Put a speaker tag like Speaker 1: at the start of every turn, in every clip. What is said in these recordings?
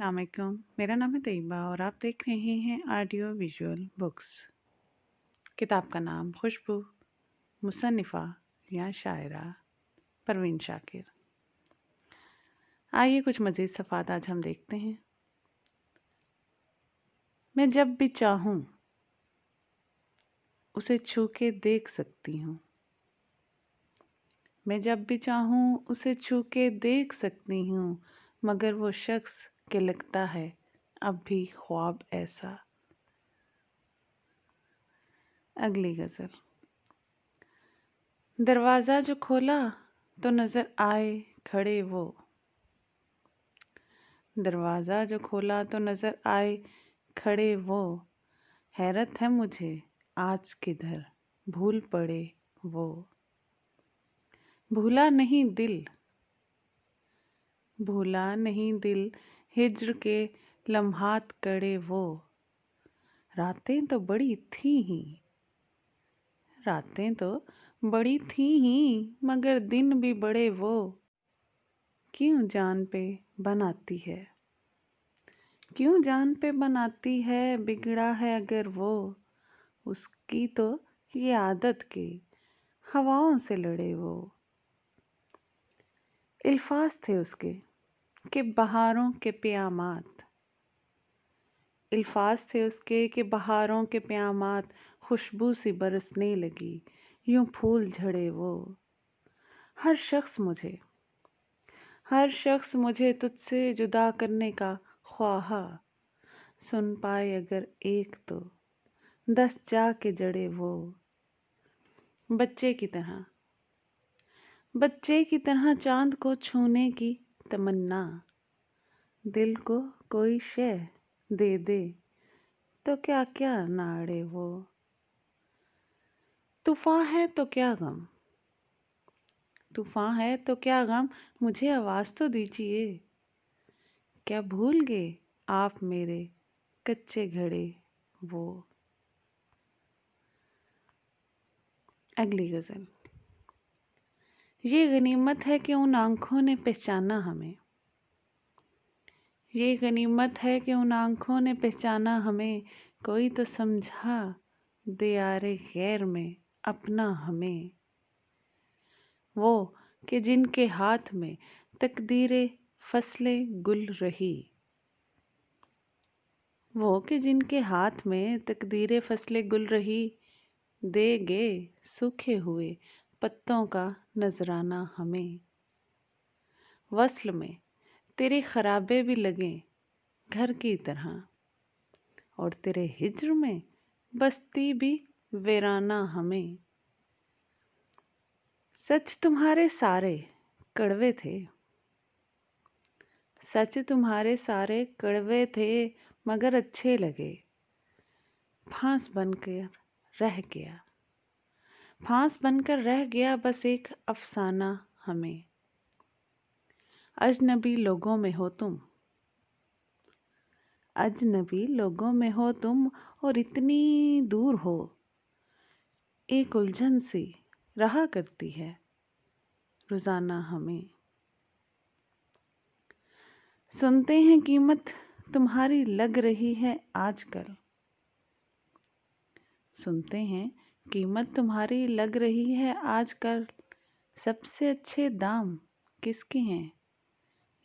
Speaker 1: अस्सलामुअलैकुम। मेरा नाम है तैयबा और आप देख रहे हैं ऑडियो विजुअल बुक्स। किताब का नाम खुशबू, मुसन्निफ़ा या शायरा परवीन शाकिर। आइए कुछ मज़ीद सफ़ात आज हम देखते हैं। मैं जब भी चाहूँ उसे छू के देख सकती हूँ। मैं जब भी चाहूँ उसे छू के देख सकती हूँ, मगर वो शख्स के लगता है अब भी ख्वाब ऐसा। अगली गज़ल। दरवाज़ा जो खोला तो नज़र आए खड़े वो। दरवाज़ा जो खोला तो नज़र आए खड़े वो। हैरत है मुझे आज किधर भूल पड़े वो। भूला नहीं दिल, भूला नहीं दिल, हिज्र के लम्हात कड़े वो। रातें तो बड़ी थी ही, रातें तो बड़ी थी ही, मगर दिन भी बड़े वो। क्यों जान पे बनाती है, क्यों जान पे बनाती है, बिगड़ा है अगर वो। उसकी तो ये आदत के हवाओं से लड़े वो। इल्फाज थे उसके कि बहारों के क़यामात, इल्फाज थे उसके कि बहारों के क़यामात खुशबू सी बरसने लगी, यूं फूल झड़े वो। हर शख्स मुझे, हर शख्स मुझे तुझसे जुदा करने का ख्वाहा, सुन पाए अगर एक तो 10 जाके जड़े वो। बच्चे की तरह, बच्चे की तरह चांद को छूने की तमन्ना, दिल को कोई शय दे दे तो क्या क्या ना अड़े वो। तूफ़ान है तो क्या गम, तूफ़ान है तो क्या गम, मुझे आवाज़ तो दीजिए। क्या भूल गए आप मेरे कच्चे घड़े वो। अगली गज़ल। ये गनीमत है कि उन आँखों ने पहचाना हमें, ये गनीमत है कि उन आँखों ने पहचाना हमें, कोई तो समझा दे यारे गैर में अपना हमें। वो कि जिनके हाथ में तकदीरे फसले गुल रही, वो कि जिनके हाथ में तकदीरे फसले गुल रही, दे गे सूखे हुए पत्तों का नजराना हमें। वस्ल में तेरे खराबे भी लगे घर की तरह, और तेरे हिज्र में बस्ती भी वीराना हमें। सच तुम्हारे सारे कड़वे थे, सच तुम्हारे सारे कड़वे थे, मगर अच्छे लगे। फांस बनकर रह गया, फांस बनकर रह गया बस एक अफसाना हमें। अजनबी लोगों में हो तुम, अजनबी लोगों में हो तुम, और इतनी दूर हो, एक उलझन सी रहा करती है रोज़ाना हमें। सुनते हैं कीमत तुम्हारी लग रही है आजकल, सुनते हैं कीमत तुम्हारी लग रही है आजकल, सबसे अच्छे दाम किसके हैं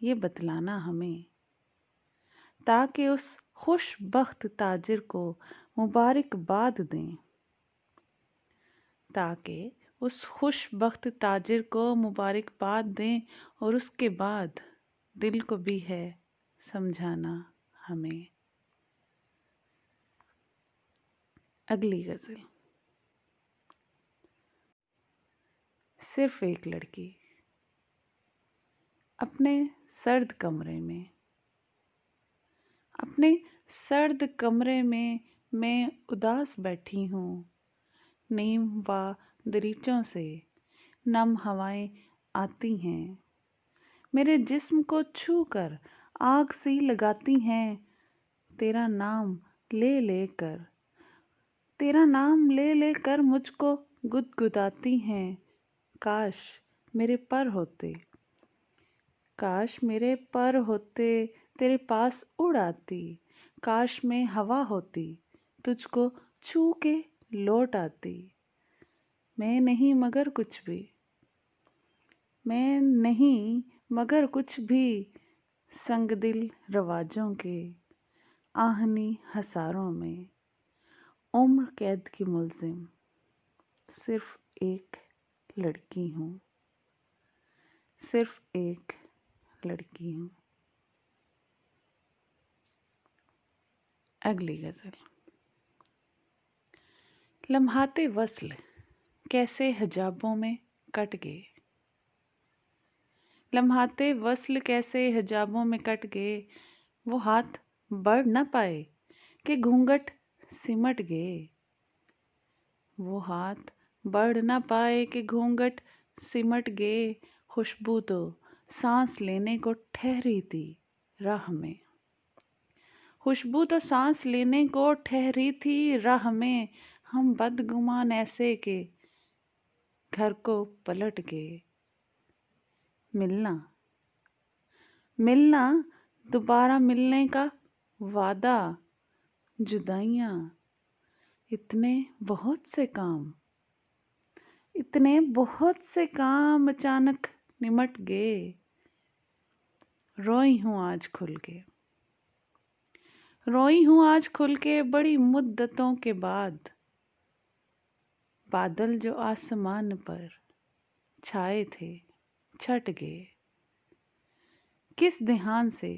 Speaker 1: ये बतलाना हमें। ताकि उस खुशबख्त ताजिर को मुबारकबाद दें, ताकि उस खुशबख्त ताजिर को मुबारकबाद दें, और उसके बाद दिल को भी है समझाना हमें। अगली गज़ल। सिर्फ एक लड़की अपने सर्द कमरे में, अपने सर्द कमरे में मैं उदास बैठी हूँ। नीम व दरीचों से नम हवाएं आती हैं, मेरे जिस्म को छू कर आग सी लगाती हैं। तेरा नाम ले लेकर, तेरा नाम ले लेकर मुझको गुदगुदाती हैं। काश मेरे पर होते, काश मेरे पर होते, तेरे पास उड़ आती, काश में हवा होती, तुझको छू के लौट आती। मैं नहीं मगर कुछ भी, मैं नहीं मगर कुछ भी, संग दिल रवाजों के, आहनी हसारों में, उम्र कैद की मुलजिम, सिर्फ एक लड़की हूँ, सिर्फ एक लड़की हूँ। अगली गज़ल। लम्हाते वस्ल कैसे हिजाबों में कट गए, लम्हाते वस्ल कैसे हिजाबों में कट गए, वो हाथ बढ़ न पाए कि घूंघट सिमट गए, वो हाथ बढ़ न पाए कि घूंघट सिमट गए। खुशबू तो सांस लेने को ठहरी थी राह में, खुशबू तो सांस लेने को ठहरी थी राह में, हम बदगुमान ऐसे के घर को पलट गए। मिलना मिलना दोबारा मिलने का वादा, जुदाइयाँ इतने बहुत से काम, इतने बहुत से काम अचानक निमट गए। रोई हूँ आज खुल के, रोई हूँ आज खुल के बड़ी मुद्दतों के बाद। बादल जो आसमान पर छाए थे छट गए, किस ध्यान से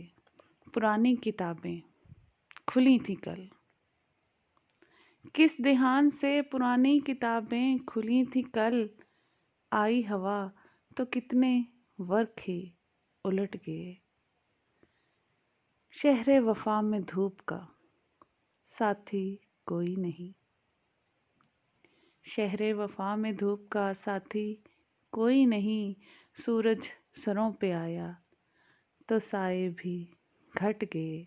Speaker 1: पुरानी किताबें खुली थी कल, किस ध्यान से पुरानी किताबें खुली थी कल। आई हवा तो कितने वर्क ही उलट गए। शहरे वफा में धूप का साथी कोई नहीं, शहरे वफा में धूप का साथी कोई नहीं। सूरज सरों पे आया तो साए भी घट गए,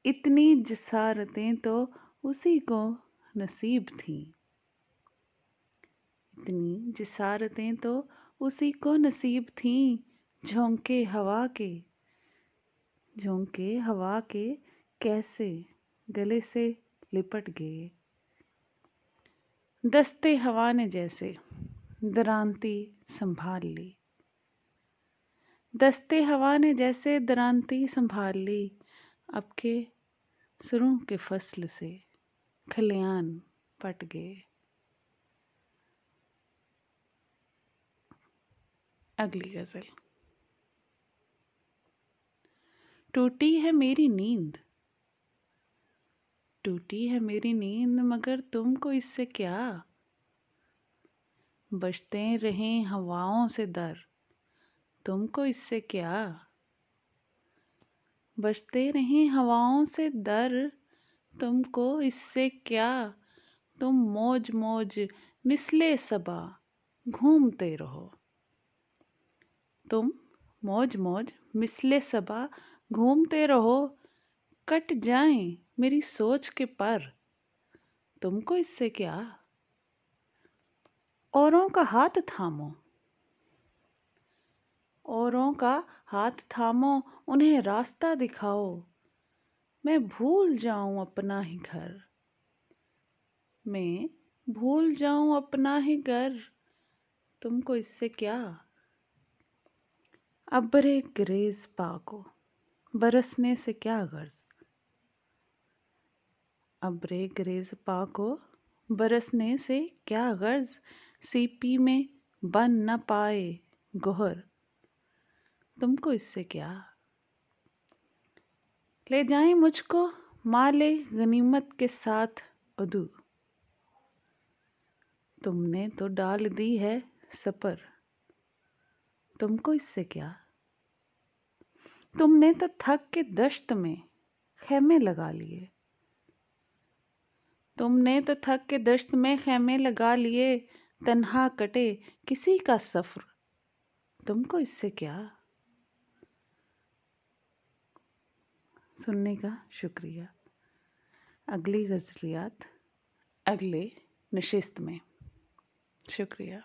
Speaker 1: इतनी जिसारतें तो उसी को नसीब थीं, इतनी जिसारतें तो उसी को नसीब थीं। झोंके हवा के, झोंके हवा के कैसे गले से लिपट गए। दस्ते हवा ने जैसे दरांती संभाल ली, दस्ते हवा ने जैसे दरांती संभाल ली। अब के सुरों के फसल से खलियान पट गए। अगली गजल। टूटी है मेरी नींद, टूटी है मेरी नींद मगर तुमको इससे क्या। बजते रहें हवाओं से दर, तुमको इससे क्या। बजते रहें हवाओं से दर, तुमको इससे क्या। तुम मौज मौज मिसले सबा घूमते रहो, तुम मौज मौज मिसले सबा घूमते रहो। कट जाएं मेरी सोच के पर, तुमको इससे क्या। औरों का हाथ थामो, औरों का हाथ थामो, उन्हें रास्ता दिखाओ। मैं भूल जाऊं अपना ही घर, मैं भूल जाऊं अपना ही घर, तुमको इससे क्या। अब्रे ग्रेज पाको बरसने से क्या गर्ज, अब्रे ग्रेज पाको बरसने से क्या गर्ज। सीपी में बन न पाए गोहर, तुमको इससे क्या। ले जाएं मुझको माले गनीमत के साथ उदू, तुमने तो डाल दी है सपर, तुमको इससे क्या। तुमने तो थक के दश्त में खेमे लगा लिए, तुमने तो थक के दश्त में खेमे लगा लिए। तन्हा कटे किसी का सफ़र, तुमको इससे क्या। सुनने का शुक्रिया। अगली गज़लियात अगले नशिस्त में। शुक्रिया।